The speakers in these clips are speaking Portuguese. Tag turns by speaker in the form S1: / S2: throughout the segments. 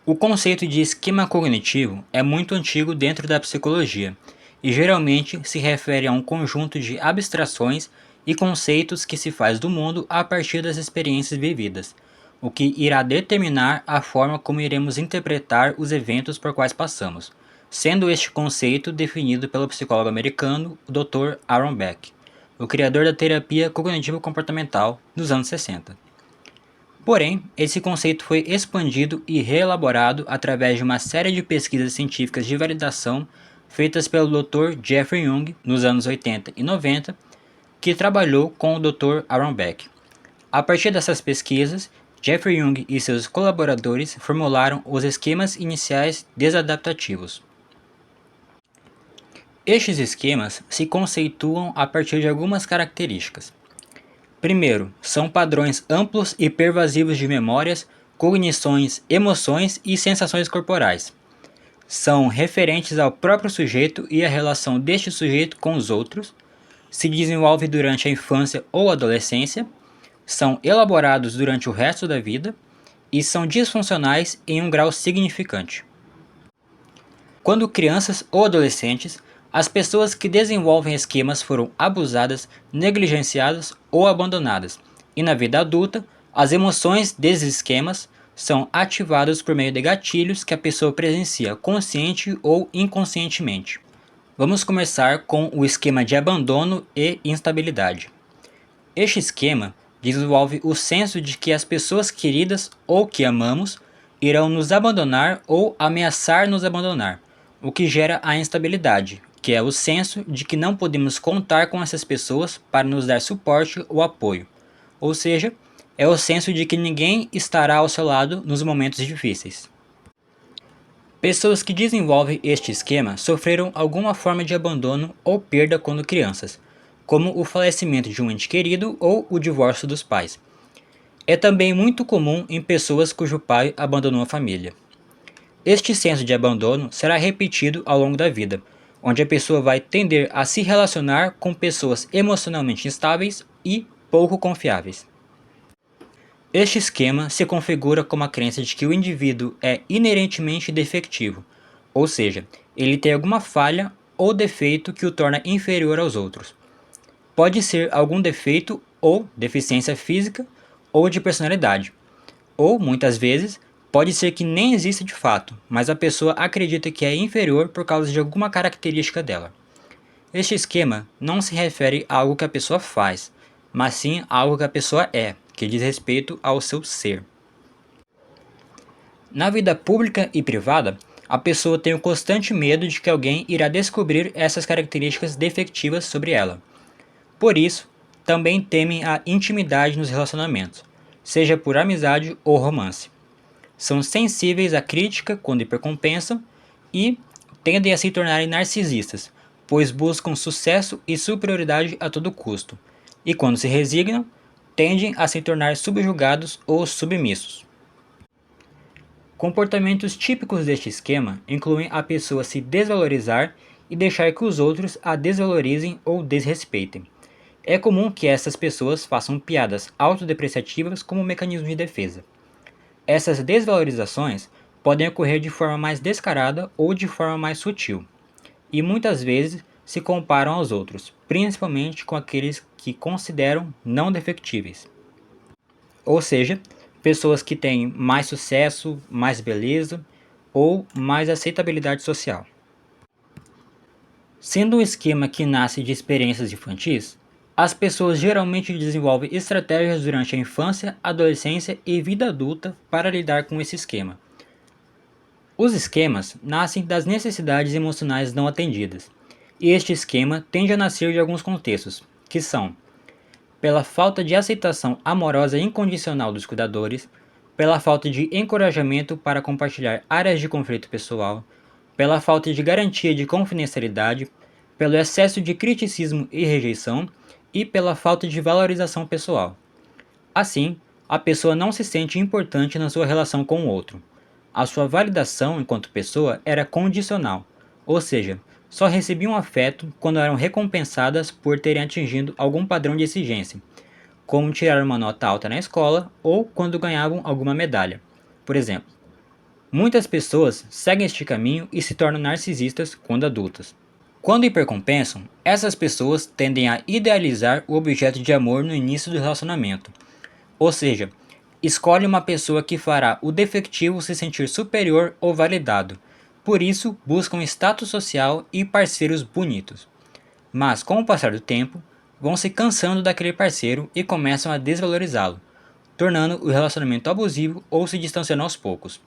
S1: O conceito de esquema cognitivo é muito antigo dentro da psicologia e geralmente se refere a um conjunto de abstrações e conceitos que se faz do mundo a partir das experiências vividas, o que irá determinar a forma como iremos interpretar os eventos por quais passamos, sendo este conceito definido pelo psicólogo americano Dr. Aaron Beck, o criador da terapia cognitivo-comportamental dos anos 60. Porém, esse conceito foi expandido e reelaborado através de uma série de pesquisas científicas de validação feitas pelo Dr. Jeffrey Young nos anos 80 e 90, que trabalhou com o Dr. Aaron Beck. A partir dessas pesquisas, Jeffrey Young e seus colaboradores formularam os esquemas iniciais desadaptativos. Estes esquemas se conceituam a partir de algumas características. Primeiro, são padrões amplos e pervasivos de memórias, cognições, emoções e sensações corporais. São referentes ao próprio sujeito e à relação deste sujeito com os outros, se desenvolve durante a infância ou adolescência, são elaborados durante o resto da vida e são disfuncionais em um grau significante. Quando crianças ou adolescentes, as pessoas que desenvolvem esquemas foram abusadas, negligenciadas ou abandonadas, e na vida adulta, as emoções desses esquemas são ativadas por meio de gatilhos que a pessoa presencia consciente ou inconscientemente. Vamos começar com o esquema de abandono e instabilidade. Este esquema desenvolve o senso de que as pessoas queridas ou que amamos irão nos abandonar ou ameaçar nos abandonar, o que gera a instabilidade, que é o senso de que não podemos contar com essas pessoas para nos dar suporte ou apoio. Ou seja, é o senso de que ninguém estará ao seu lado nos momentos difíceis. Pessoas que desenvolvem este esquema sofreram alguma forma de abandono ou perda quando crianças, como o falecimento de um ente querido ou o divórcio dos pais. É também muito comum em pessoas cujo pai abandonou a família. Este senso de abandono será repetido ao longo da vida, onde a pessoa vai tender a se relacionar com pessoas emocionalmente instáveis e pouco confiáveis. Este esquema se configura como a crença de que o indivíduo é inerentemente defectivo, ou seja, ele tem alguma falha ou defeito que o torna inferior aos outros. Pode ser algum defeito ou deficiência física ou de personalidade, ou, muitas vezes, pode ser que nem exista de fato, mas a pessoa acredita que é inferior por causa de alguma característica dela. Este esquema não se refere a algo que a pessoa faz, mas sim a algo que a pessoa é, que diz respeito ao seu ser. Na vida pública e privada, a pessoa tem o constante medo de que alguém irá descobrir essas características defectivas sobre ela. Por isso, também temem a intimidade nos relacionamentos, seja por amizade ou romance. São sensíveis à crítica quando hipercompensam e tendem a se tornarem narcisistas, pois buscam sucesso e superioridade a todo custo, e quando se resignam, tendem a se tornar subjugados ou submissos. Comportamentos típicos deste esquema incluem a pessoa se desvalorizar e deixar que os outros a desvalorizem ou desrespeitem. É comum que essas pessoas façam piadas autodepreciativas como mecanismo de defesa. Essas desvalorizações podem ocorrer de forma mais descarada ou de forma mais sutil, e muitas vezes se comparam aos outros, principalmente com aqueles que consideram não defectíveis. Ou seja, pessoas que têm mais sucesso, mais beleza ou mais aceitabilidade social. Sendo um esquema que nasce de experiências infantis, as pessoas geralmente desenvolvem estratégias durante a infância, adolescência e vida adulta para lidar com esse esquema. Os esquemas nascem das necessidades emocionais não atendidas, e este esquema tende a nascer de alguns contextos, que são pela falta de aceitação amorosa incondicional dos cuidadores, pela falta de encorajamento para compartilhar áreas de conflito pessoal, pela falta de garantia de confidencialidade, pelo excesso de criticismo e rejeição e pela falta de valorização pessoal. Assim, a pessoa não se sente importante na sua relação com o outro. A sua validação enquanto pessoa era condicional, ou seja, só recebiam afeto quando eram recompensadas por terem atingido algum padrão de exigência, como tirar uma nota alta na escola ou quando ganhavam alguma medalha. Por exemplo, Muitas pessoas seguem este caminho e se tornam narcisistas quando adultas. Quando hipercompensam, essas pessoas tendem a idealizar o objeto de amor no início do relacionamento, ou seja, escolhe uma pessoa que fará o defectivo se sentir superior ou validado. Por isso, buscam status social e parceiros bonitos. Mas, com o passar do tempo, vão se cansando daquele parceiro e começam a desvalorizá-lo, tornando o relacionamento abusivo ou se distanciando aos poucos.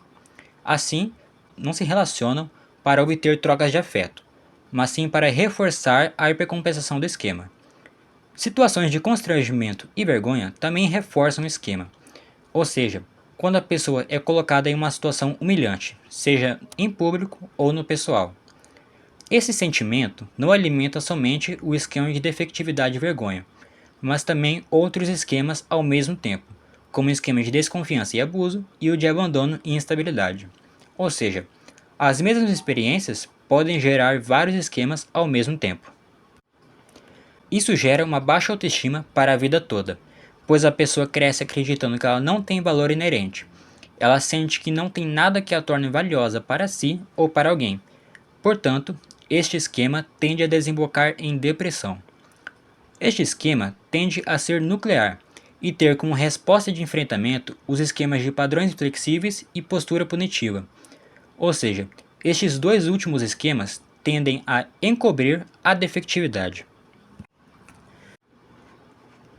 S1: Assim, não se relacionam para obter trocas de afeto, mas sim para reforçar a hipercompensação do esquema. Situações de constrangimento e vergonha também reforçam o esquema, ou seja, quando a pessoa é colocada em uma situação humilhante, seja em público ou no pessoal. Esse sentimento não alimenta somente o esquema de defectividade e vergonha, mas também outros esquemas ao mesmo tempo, como o esquema de desconfiança e abuso e o de abandono e instabilidade. Ou seja, as mesmas experiências podem gerar vários esquemas ao mesmo tempo. Isso gera uma baixa autoestima para a vida toda, pois a pessoa cresce acreditando que ela não tem valor inerente. Ela sente que não tem nada que a torne valiosa para si ou para alguém. Portanto, este esquema tende a desembocar em depressão. Este esquema tende a ser nuclear e ter como resposta de enfrentamento os esquemas de padrões flexíveis e postura punitiva. Ou seja, estes dois últimos esquemas tendem a encobrir a defectividade.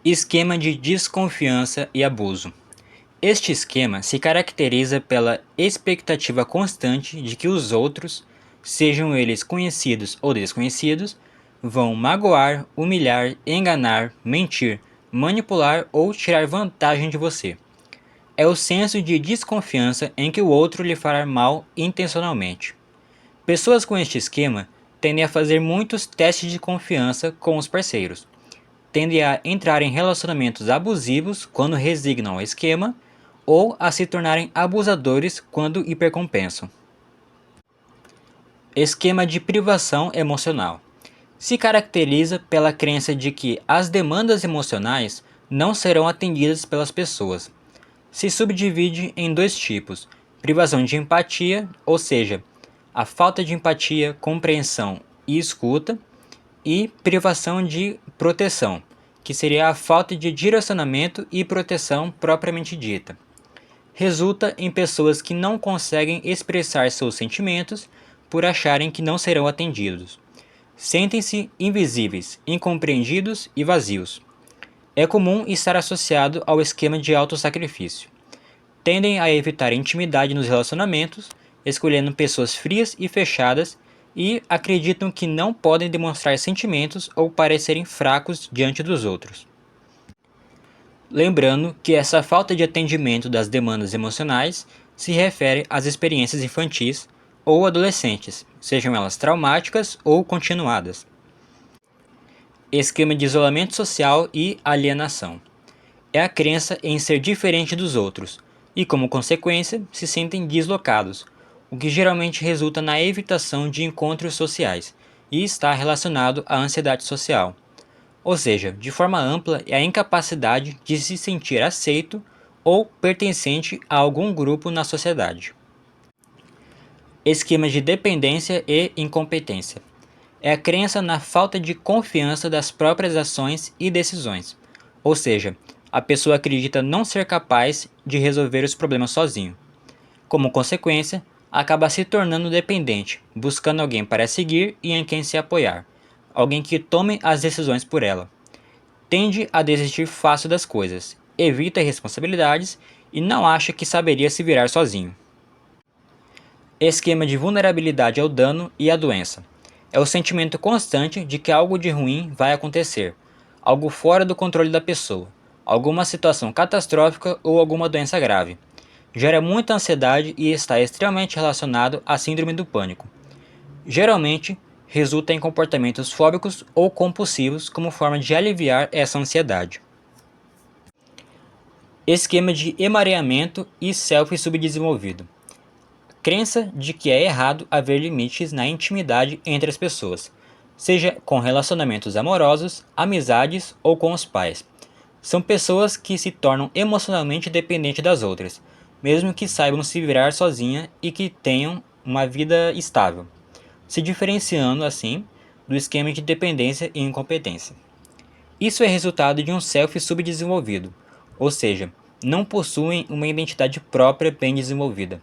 S1: Esquema de desconfiança e abuso. Este esquema se caracteriza pela expectativa constante de que os outros, sejam eles conhecidos ou desconhecidos, vão magoar, humilhar, enganar, mentir, manipular ou tirar vantagem de você. É o senso de desconfiança em que o outro lhe fará mal intencionalmente. Pessoas com este esquema tendem a fazer muitos testes de confiança com os parceiros. Tendem a entrar em relacionamentos abusivos quando resignam ao esquema ou a se tornarem abusadores quando hipercompensam. Esquema de privação emocional. Se caracteriza pela crença de que as demandas emocionais não serão atendidas pelas pessoas. Se subdivide em dois tipos: privação de empatia, ou seja, a falta de empatia, compreensão e escuta, e privação de proteção, que seria a falta de direcionamento e proteção propriamente dita. Resulta em pessoas que não conseguem expressar seus sentimentos por acharem que não serão atendidos. Sentem-se invisíveis, incompreendidos e vazios. É comum estar associado ao esquema de autossacrifício. Tendem a evitar intimidade nos relacionamentos, escolhendo pessoas frias e fechadas, e acreditam que não podem demonstrar sentimentos ou parecerem fracos diante dos outros. Lembrando que essa falta de atendimento das demandas emocionais se refere às experiências infantis ou adolescentes, sejam elas traumáticas ou continuadas. Esquema de isolamento social e alienação. É a crença em ser diferente dos outros, e como consequência, se sentem deslocados, o que geralmente resulta na evitação de encontros sociais e está relacionado à ansiedade social. Ou seja, de forma ampla, é a incapacidade de se sentir aceito ou pertencente a algum grupo na sociedade. Esquema de dependência e incompetência. É a crença na falta de confiança das próprias ações e decisões, ou seja, a pessoa acredita não ser capaz de resolver os problemas sozinho. Como consequência, acaba se tornando dependente, buscando alguém para seguir e em quem se apoiar, alguém que tome as decisões por ela. Tende a desistir fácil das coisas, evita responsabilidades e não acha que saberia se virar sozinho. Esquema de vulnerabilidade ao dano e à doença. É o sentimento constante de que algo de ruim vai acontecer, algo fora do controle da pessoa, alguma situação catastrófica ou alguma doença grave. Gera muita ansiedade e está extremamente relacionado à síndrome do pânico. Geralmente, resulta em comportamentos fóbicos ou compulsivos como forma de aliviar essa ansiedade. Esquema de emaranhamento e selfie subdesenvolvido. Crença de que é errado haver limites na intimidade entre as pessoas, seja com relacionamentos amorosos, amizades ou com os pais. São pessoas que se tornam emocionalmente dependentes das outras, mesmo que saibam se virar sozinha e que tenham uma vida estável, se diferenciando assim do esquema de dependência e incompetência. Isso é resultado de um self subdesenvolvido, ou seja, não possuem uma identidade própria bem desenvolvida.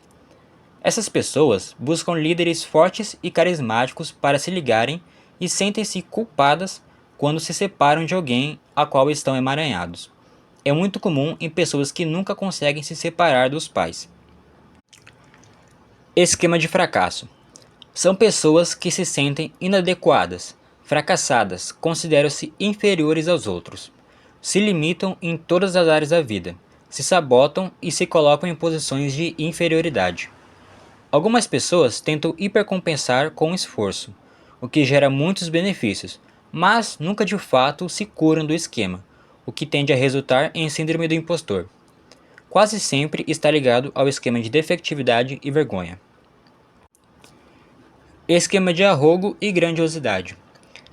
S1: Essas pessoas buscam líderes fortes e carismáticos para se ligarem e sentem-se culpadas quando se separam de alguém a qual estão emaranhados. É muito comum em pessoas que nunca conseguem se separar dos pais. Esquema de fracasso. São pessoas que se sentem inadequadas, fracassadas, consideram-se inferiores aos outros. Se limitam em todas as áreas da vida, se sabotam e se colocam em posições de inferioridade. Algumas pessoas tentam hipercompensar com esforço, o que gera muitos benefícios, mas nunca de fato se curam do esquema, o que tende a resultar em síndrome do impostor. Quase sempre está ligado ao esquema de defectividade e vergonha. Esquema de arrogo e grandiosidade.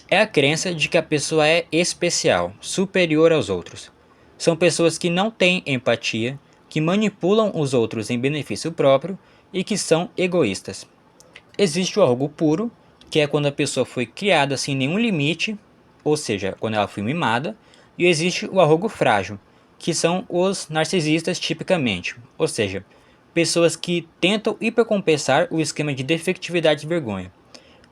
S1: É a crença de que a pessoa é especial, superior aos outros. São pessoas que não têm empatia, que manipulam os outros em benefício próprio e que são egoístas. Existe o arrogo puro, que é quando a pessoa foi criada sem nenhum limite, ou seja, quando ela foi mimada, e existe o arrogo frágil, que são os narcisistas tipicamente, ou seja, pessoas que tentam hipercompensar o esquema de defectividade e vergonha,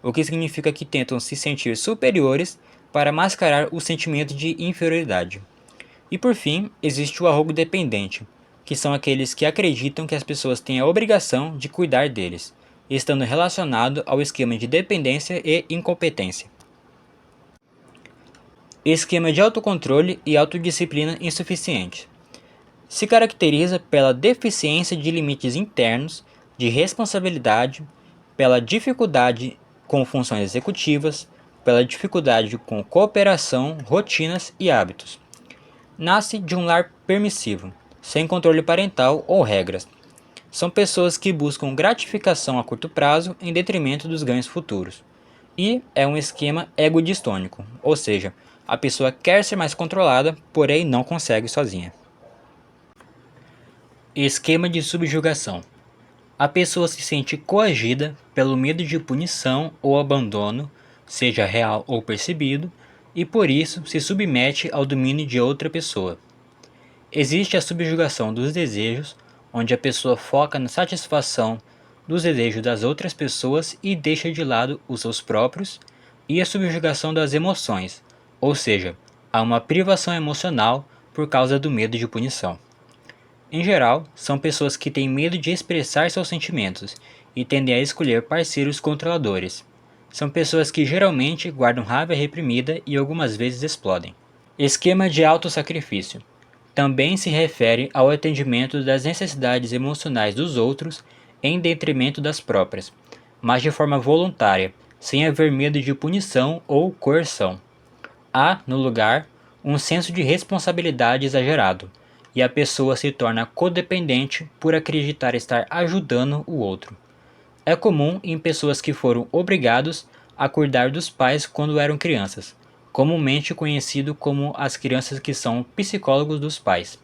S1: o que significa que tentam se sentir superiores para mascarar o sentimento de inferioridade. E por fim, existe o arrogo dependente, que são aqueles que acreditam que as pessoas têm a obrigação de cuidar deles, estando relacionado ao esquema de dependência e incompetência. Esquema de autocontrole e autodisciplina insuficiente. Se caracteriza pela deficiência de limites internos, de responsabilidade, pela dificuldade com funções executivas, pela dificuldade com cooperação, rotinas e hábitos. Nasce de um lar permissivo, sem controle parental ou regras. São pessoas que buscam gratificação a curto prazo em detrimento dos ganhos futuros. E é um esquema egodistônico, ou seja, a pessoa quer ser mais controlada, porém não consegue sozinha. Esquema de subjugação. A pessoa se sente coagida pelo medo de punição ou abandono, seja real ou percebido, e por isso se submete ao domínio de outra pessoa. Existe a subjugação dos desejos, onde a pessoa foca na satisfação dos desejos das outras pessoas e deixa de lado os seus próprios, e a subjugação das emoções, ou seja, há uma privação emocional por causa do medo de punição. Em geral, são pessoas que têm medo de expressar seus sentimentos e tendem a escolher parceiros controladores. São pessoas que geralmente guardam raiva reprimida e algumas vezes explodem. Esquema de autossacrifício. Também se refere ao atendimento das necessidades emocionais dos outros em detrimento das próprias, mas de forma voluntária, sem haver medo de punição ou coerção. Há, no lugar, um senso de responsabilidade exagerado, e a pessoa se torna codependente por acreditar estar ajudando o outro. É comum em pessoas que foram obrigados a cuidar dos pais quando eram crianças, comumente conhecido como as crianças que são psicólogos dos pais.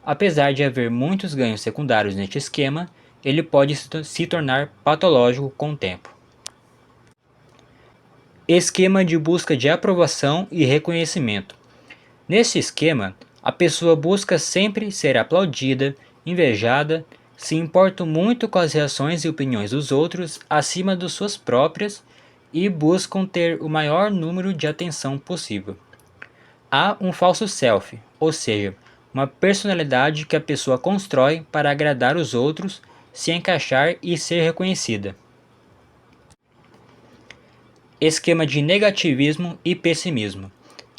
S1: Apesar de haver muitos ganhos secundários neste esquema, ele pode se tornar patológico com o tempo. Esquema de busca de aprovação e reconhecimento. Neste esquema, a pessoa busca sempre ser aplaudida, invejada, se importa muito com as reações e opiniões dos outros acima das suas próprias e buscam ter o maior número de atenção possível. Há um falso self, ou seja, uma personalidade que a pessoa constrói para agradar os outros, se encaixar e ser reconhecida. Esquema de negativismo e pessimismo.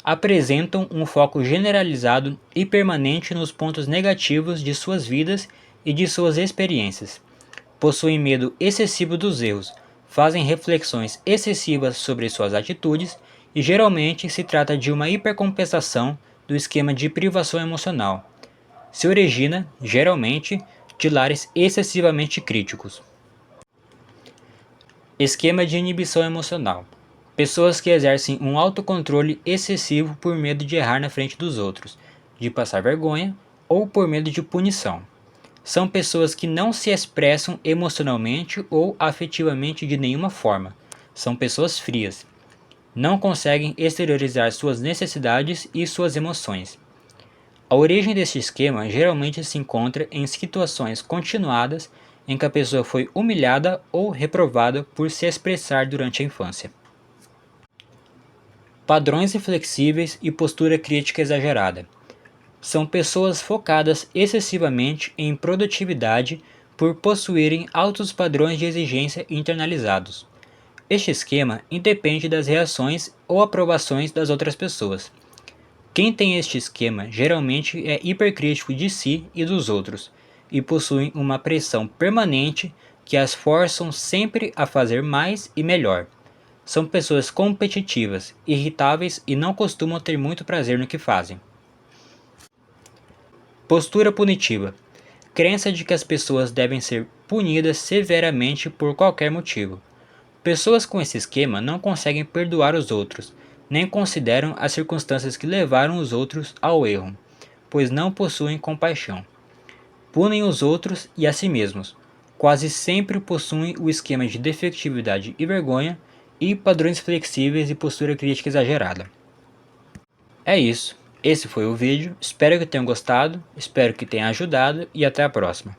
S1: Apresentam um foco generalizado e permanente nos pontos negativos de suas vidas e de suas experiências. Possuem medo excessivo dos erros, fazem reflexões excessivas sobre suas atitudes e geralmente se trata de uma hipercompensação do esquema de privação emocional. Se origina, geralmente, de lares excessivamente críticos. Esquema de inibição emocional. Pessoas que exercem um autocontrole excessivo por medo de errar na frente dos outros, de passar vergonha ou por medo de punição. São pessoas que não se expressam emocionalmente ou afetivamente de nenhuma forma. São pessoas frias. Não conseguem exteriorizar suas necessidades e suas emoções. A origem deste esquema geralmente se encontra em situações continuadas em que a pessoa foi humilhada ou reprovada por se expressar durante a infância. Padrões inflexíveis e postura crítica exagerada. São pessoas focadas excessivamente em produtividade por possuírem altos padrões de exigência internalizados. Este esquema independe das reações ou aprovações das outras pessoas. Quem tem este esquema geralmente é hipercrítico de si e dos outros, e possuem uma pressão permanente que as forçam sempre a fazer mais e melhor. São pessoas competitivas, irritáveis e não costumam ter muito prazer no que fazem. Postura punitiva. Crença de que as pessoas devem ser punidas severamente por qualquer motivo. Pessoas com esse esquema não conseguem perdoar os outros, nem consideram as circunstâncias que levaram os outros ao erro, pois não possuem compaixão. Punem os outros e a si mesmos. Quase sempre possuem o esquema de defectividade e vergonha e padrões flexíveis e postura crítica exagerada. É isso. Esse foi o vídeo. Espero que tenham gostado, espero que tenha ajudado e até a próxima.